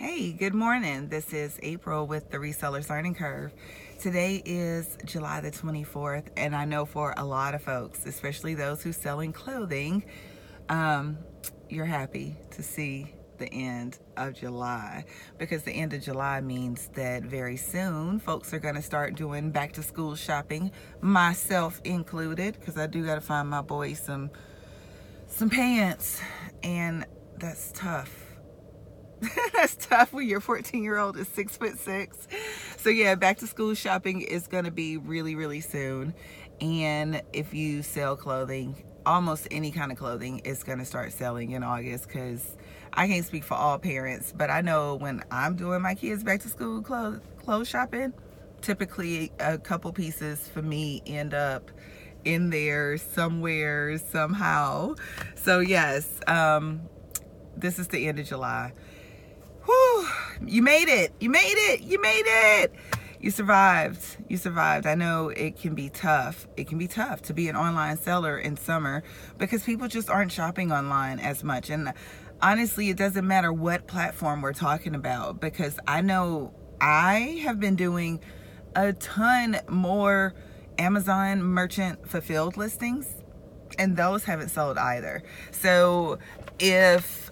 Hey, good morning. This is April with the Resellers Learning Curve. Today is July the 24th, and I know for a lot of folks, especially those who selling clothing, you're happy to see the end of July, because the end of July means that very soon folks are going to start doing back to school shopping, myself included, because I do got to find my boys some pants, and that's tough. That's tough when your 14-year-old is 6'6". So yeah, back to school shopping is going to be really soon. And if you sell clothing, almost any kind of clothing is going to start selling in August, because I can't speak for all parents, but I know when I'm doing my kids back to school clothes shopping, typically a couple pieces for me end up in there somewhere, somehow. So yes, this is the end of July. Whew, you made it. You made it. You made it. You survived. You survived. I know it can be tough. It can be tough to be an online seller in summer because people just aren't shopping online as much. And honestly, it doesn't matter what platform we're talking about, because I know I have been doing a ton more Amazon merchant fulfilled listings, and those haven't sold either. So if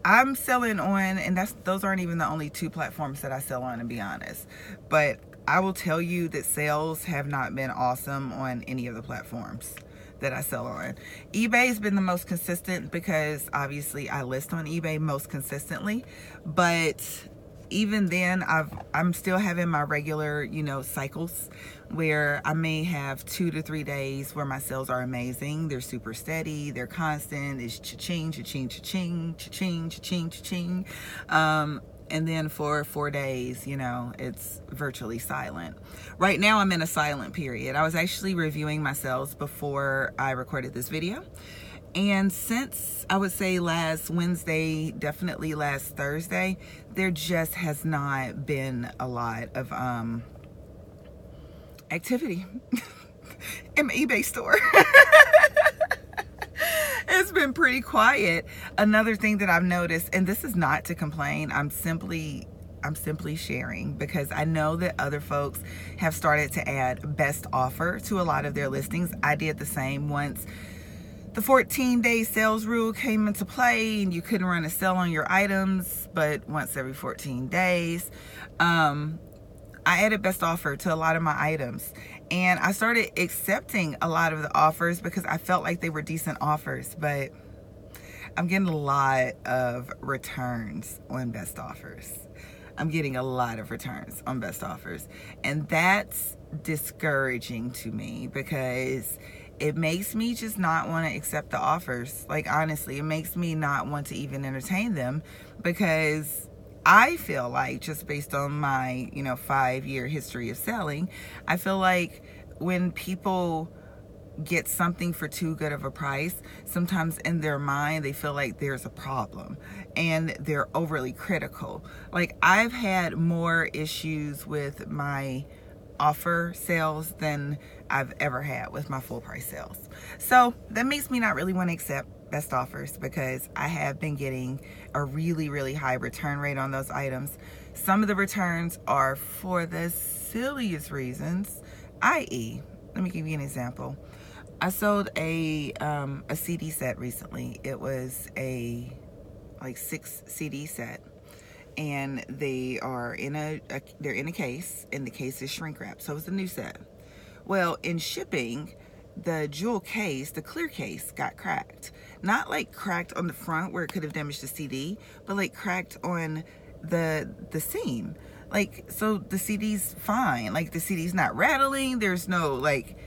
I'm selling on, and those aren't even the only two platforms that I sell on, to be honest, but I will tell you that sales have not been awesome on any of the platforms that I sell on. eBay has been the most consistent because obviously I list on eBay most consistently, but even then I'm still having my regular, cycles where I may have 2 to 3 days where my sales are amazing. They're super steady. They're constant. It's cha-ching, cha-ching, cha-ching, cha-ching, cha-ching, cha-ching. And then for 4 days, it's virtually silent. Right now I'm in a silent period. I was actually reviewing my sales before I recorded this video. And since, I would say, last Wednesday, definitely last Thursday, there just has not been a lot of activity in my eBay store. It's been pretty quiet. Another thing that I've noticed, and this is not to complain, I'm simply sharing because I know that other folks have started to add best offer to a lot of their listings. I did the same once the 14-day sales rule came into play and you couldn't run a sale on your items but once every 14 days. I added best offer to a lot of my items, and I started accepting a lot of the offers because I felt like they were decent offers, but I'm getting a lot of returns on best offers. I'm getting a lot of returns on best offers, and that's discouraging to me because it makes me just not want to accept the offers. Like, honestly, it makes me not want to even entertain them, because I feel like, just based on my 5-year history of selling, I feel like when people get something for too good of a price, sometimes in their mind they feel like there's a problem and they're overly critical. Like, I've had more issues with my offer sales than I've ever had with my full price sales. So that makes me not really want to accept best offers, because I have been getting a really high return rate on those items. Some of the returns are for the silliest reasons, i.e., let me give you an example. I sold a CD set recently. It was a 6 CD set, and they are they're in a case, and the case is shrink wrap, so it's a new set. Well, in shipping, the jewel case, the clear case, got cracked. Not like cracked on the front where it could have damaged the CD, but like cracked on the seam. Like, so the CD's fine. Like, the CD's not rattling. There's no like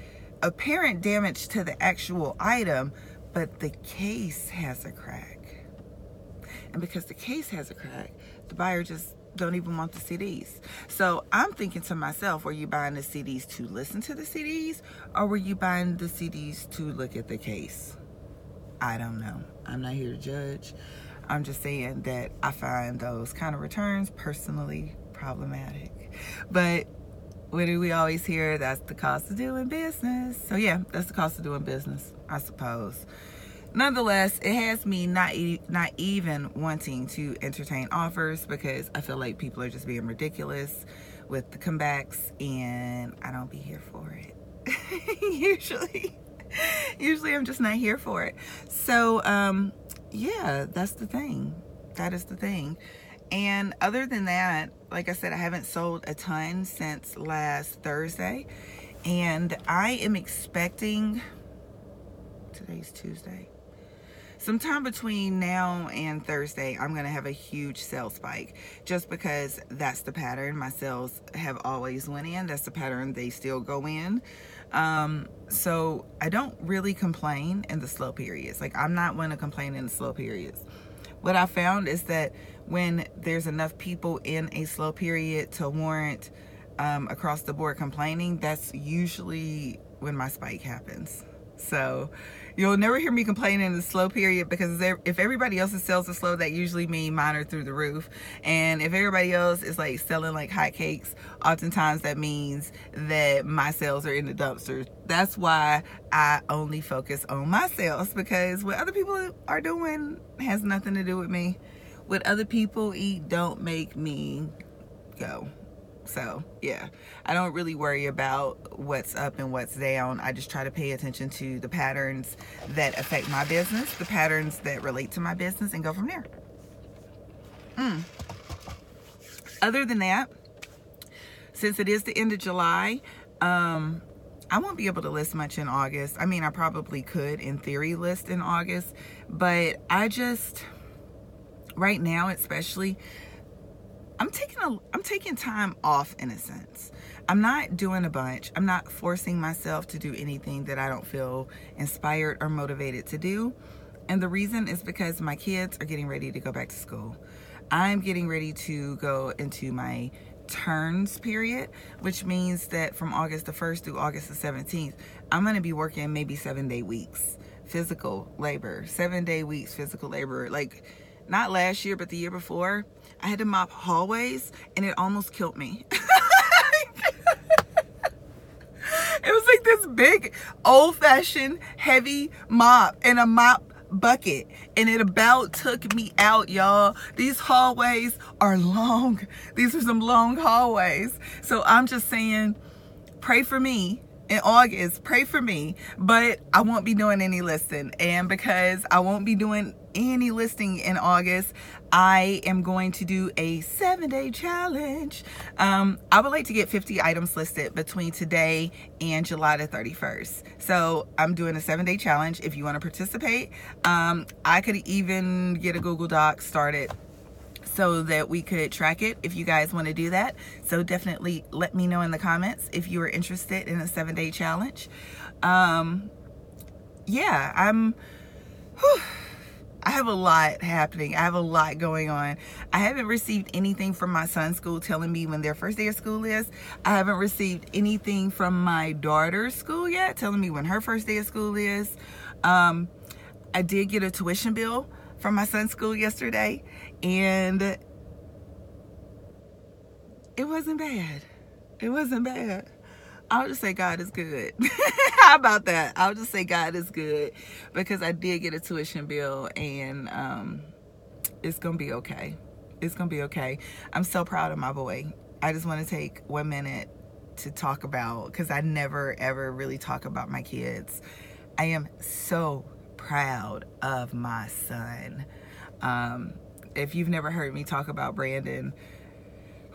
apparent damage to the actual item, but the case has a crack. And because the case has a crack, the buyer just don't even want the CDs. So I'm thinking to myself, were you buying the CDs to listen to the CDs, or were you buying the CDs to look at the case? I don't know. I'm not here to judge. I'm just saying that I find those kind of returns personally problematic. But what do we always hear? That's the cost of doing business. So yeah, that's the cost of doing business, I suppose. nonetheless, it has me not even wanting to entertain offers because I feel like people are just being ridiculous with the comebacks, and I don't be here for it. Usually I'm just not here for it. So yeah, that's the thing. That is the thing. And other than that, like I said, I haven't sold a ton since last Thursday, and I am expecting, today's Tuesday, sometime between now and Thursday, I'm going to have a huge sales spike, just because that's the pattern. My sales have always went in. That's the pattern they still go in. So I don't really complain in the slow periods. Like, I'm not one to complain in the slow periods. What I found is that when there's enough people in a slow period to warrant across the board complaining, that's usually when my spike happens. So you'll never hear me complaining in the slow period, because if everybody else's sales are slow, that usually means mine are through the roof. And if everybody else is like selling like hotcakes, oftentimes that means that my sales are in the dumpster. That's why I only focus on my sales, because what other people are doing has nothing to do with me. What other people eat don't make me go. So yeah, I don't really worry about what's up and what's down. I just try to pay attention to the patterns that affect my business, the patterns that relate to my business, and go from there. Other than that, since it is the end of July, I won't be able to list much in August. I mean, I probably could in theory list in August, but I just, right now especially, I'm taking time off in a sense. I'm not doing a bunch. I'm not forcing myself to do anything that I don't feel inspired or motivated to do. And the reason is because my kids are getting ready to go back to school. I'm getting ready to go into my turns period, which means that from August the 1st through August the 17th, I'm going to be working maybe 7-day weeks, physical labor, 7-day weeks, physical labor. Like, not last year, but the year before, I had to mop hallways, and it almost killed me. It was like this big, old-fashioned, heavy mop and a mop bucket, and it about took me out, y'all. These hallways are long. These are some long hallways. So I'm just saying, pray for me. In August, pray for me, but I won't be doing any listing. And because I won't be doing any listing in August, I am going to do a 7-day challenge. I would like to get 50 items listed between today and July the 31st. So I'm doing a 7-day challenge. If you want to participate, I could even get a Google Doc started so that we could track it if you guys want to do that. So definitely let me know in the comments if you are interested in a 7-day challenge. Yeah, I have a lot happening. I have a lot going on. I haven't received anything from my son's school telling me when their first day of school is. I haven't received anything from my daughter's school yet telling me when her first day of school is. I did get a tuition bill from my son's school yesterday, and it wasn't bad. It wasn't bad. I'll just say God is good. How about that? I'll just say God is good, because I did get a tuition bill, and it's gonna be okay. It's gonna be okay. I'm so proud of my boy. I just want to take 1 minute to talk about, because I never ever really talk about my kids. I am so proud of my son. If you've never heard me talk about Brandon,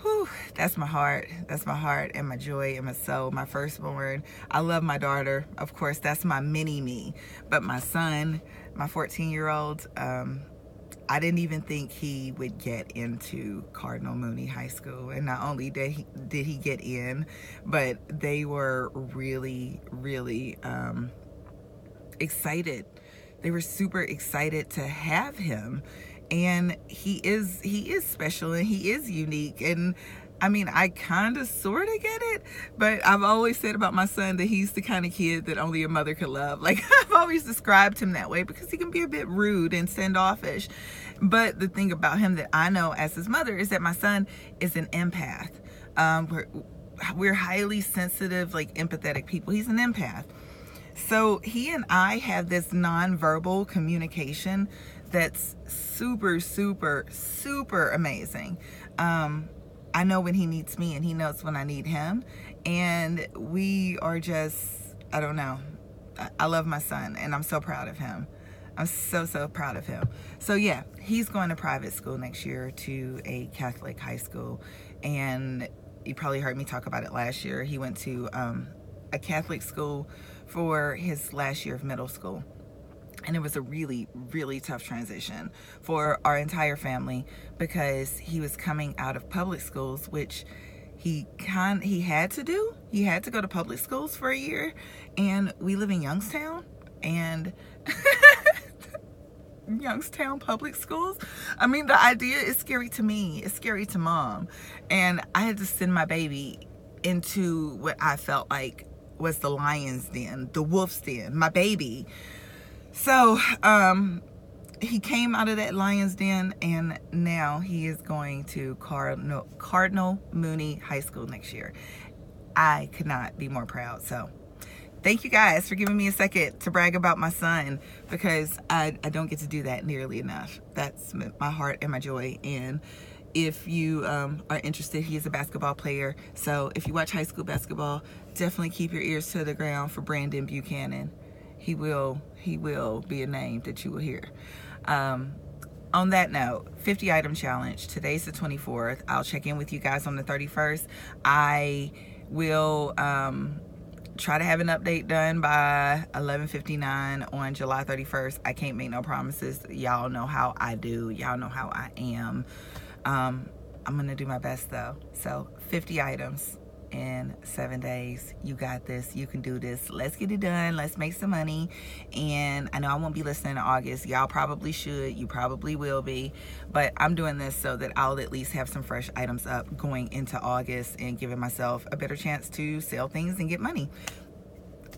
whew, that's my heart. That's my heart and my joy and my soul, my firstborn. I love my daughter. Of course, that's my mini me. But my son, my 14-year-old, I didn't even think he would get into Cardinal Mooney High School. And not only did he get in, but they were really, really excited. They were super excited to have him. And he is special, and he is unique. And I mean, I kind of sort of get it, but I've always said about my son that he's the kind of kid that only a mother could love. Like, I've always described him that way, because he can be a bit rude and standoffish. But the thing about him that I know as his mother is that my son is an empath. We're highly sensitive, like empathetic people. He's an empath. So he and I have this nonverbal communication that's super, super, super amazing. I know when he needs me and he knows when I need him. And we are just, I don't know. I love my son and I'm so proud of him. I'm so, so proud of him. So yeah, he's going to private school next year to a Catholic high school. And you probably heard me talk about it last year. He went to a Catholic school for his last year of middle school. And it was a really, really tough transition for our entire family because he was coming out of public schools, which he had to do. He had to go to public schools for a year. And we live in Youngstown, and Youngstown public schools, I mean, the idea is scary to me. It's scary to mom. And I had to send my baby into what I felt like was the lion's den, the wolf's den, my baby. So he came out of that lion's den, and now he is going to Cardinal Mooney High School next year. I could not be more proud. So thank you guys for giving me a second to brag about my son, because I don't get to do that nearly enough. That's my heart and my joy. And if you are interested, he is a basketball player. So if you watch high school basketball, definitely keep your ears to the ground for Brandon Buchanan. He will be a name that you will hear. On that note, 50 item challenge. Today's the 24th. I'll check in with you guys on the 31st. I will try to have an update done by 11:59 on July 31st. I can't make no promises. Y'all know how I do. Y'all know how I am. I'm gonna do my best though. So 50 items in 7 days. You got this. You can do this. Let's get it done. Let's make some money. And I know I won't be listening in August. Y'all probably should. You probably will be. But I'm doing this so that I'll at least have some fresh items up going into August and giving myself a better chance to sell things and get money.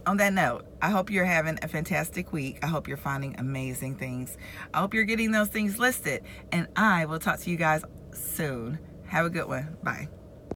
On that note, I hope you're having a fantastic week. I hope you're finding amazing things. I hope you're getting those things listed. And I will talk to you guys soon. Have a good one. Bye.